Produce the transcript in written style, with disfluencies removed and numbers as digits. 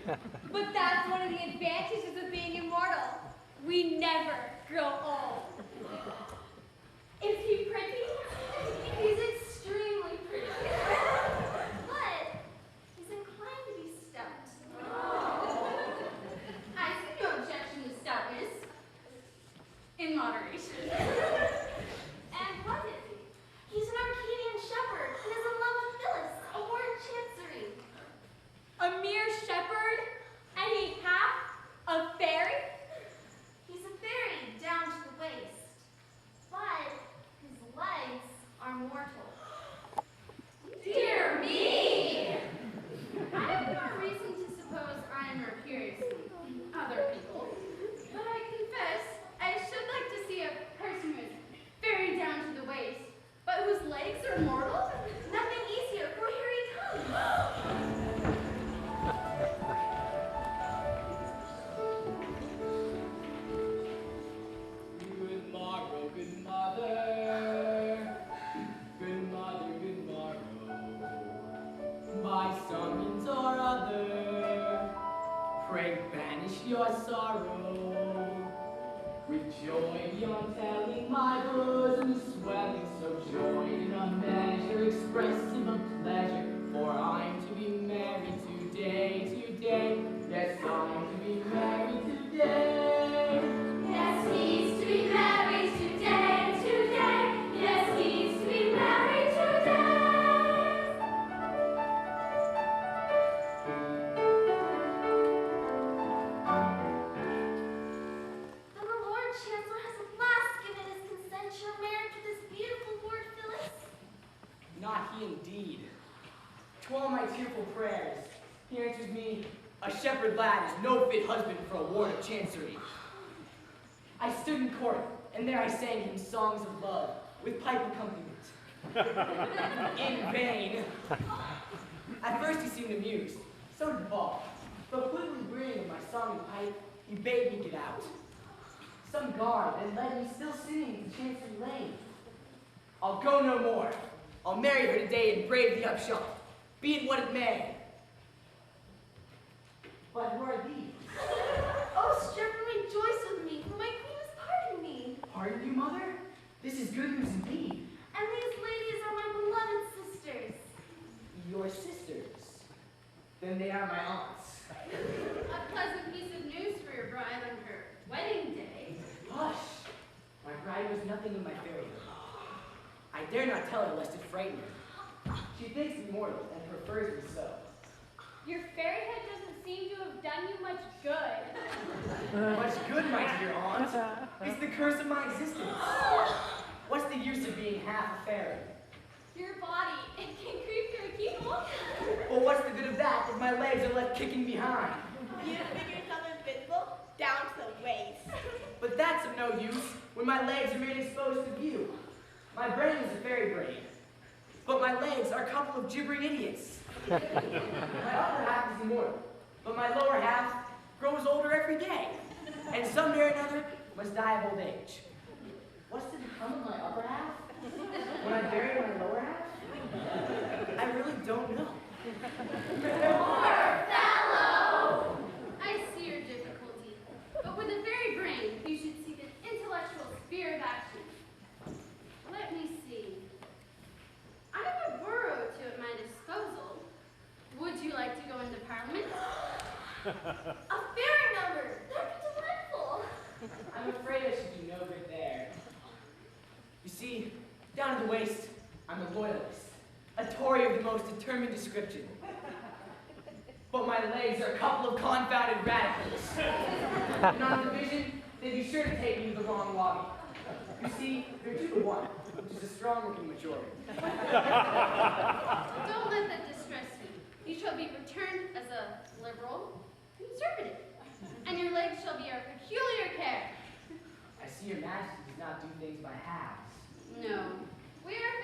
But that's one of the advantages of being immortal. We never grow old. Is he pretty? He's extremely pretty. But he's inclined to be stout. I see no objection to stoutness. In moderation. And what is he? He's an Arcadian shepherd and is in love with Phyllis, a ward chancery. A mere shepherd, and he half a fairy? He's a fairy down to the waist, but his legs are mortal. Dear me! I have no reason to suppose I am Mercurius than other people, but I confess I should like to see a person who is very down to the waist, but whose legs are mortal. Nothing easier, for here he comes. Good morrow, good mother. Good mother, good morrow. By some means or other, pray banish your sorrow. With joy beyond telling, my bosom swelling, so joined in a measure expressive of pleasure. For I'm to be married today, today. Yes, I'm to be married today. Yes, he's to be married today, today. Yes, he's to be married today. Then the Lord Chancellor has at last given his consent to your marriage with this beautiful ward, Phyllis. Not he indeed. To all my tearful prayers, he answers me, a shepherd lad is no fit husband for a ward of chancery. I stood in court, and there I sang him songs of love, with pipe accompaniment. In vain. At first he seemed amused, so did Paul, but quickly wearying of my song and pipe, he bade me get out. Some guard then led me still singing to Chancery Lane. I'll go no more. I'll marry her today and brave the upshot, be it what it may. But who are these? Oh, stripper, rejoice with me, for my queen has pardoned me. Pardon you, mother? This is good news indeed. And these ladies are my beloved sisters. Your sisters? Then they are my aunts. A pleasant piece of news for your bride on her wedding day. Hush! My bride was nothing of my fairyhood. I dare not tell her lest it frighten her. She thinks me mortal and prefers me so. Your fairyhood doesn't seem to have done you much good. Much good, my dear aunt. It's the curse of my existence. What's the use of being half a fairy? Your body, it can creep through a keyhole. Well, what's the good of that if my legs are left kicking behind? You figure yourself invisible down to the waist. But that's of no use when my legs are made exposed to view. My brain is a fairy brain, but my legs are a couple of gibbering idiots. My upper half is immortal, but my lower half grows older every day, and someday or another must die of old age. What's to become of my upper half when I bury my lower half? I really don't know. Poor fellow! I see your difficulty, but with a fairy brain, you should seek an intellectual sphere of action. Let me see. I have a borough or two at my disposal. Would you like to go into Parliament? A fairy member! That'd be delightful! I'm afraid I should do no good there. You see, down at the waist, I'm a loyalist, a Tory of the most determined description. But my legs are a couple of confounded radicals. And on division, they'd be sure to take me to the wrong lobby. You see, they're 2-1, which is a strong-looking majority. Don't let that distress you. You shall be returned as a liberal conservative, and your legs shall be our peculiar care. I see your majesty does not do things by halves. No, we are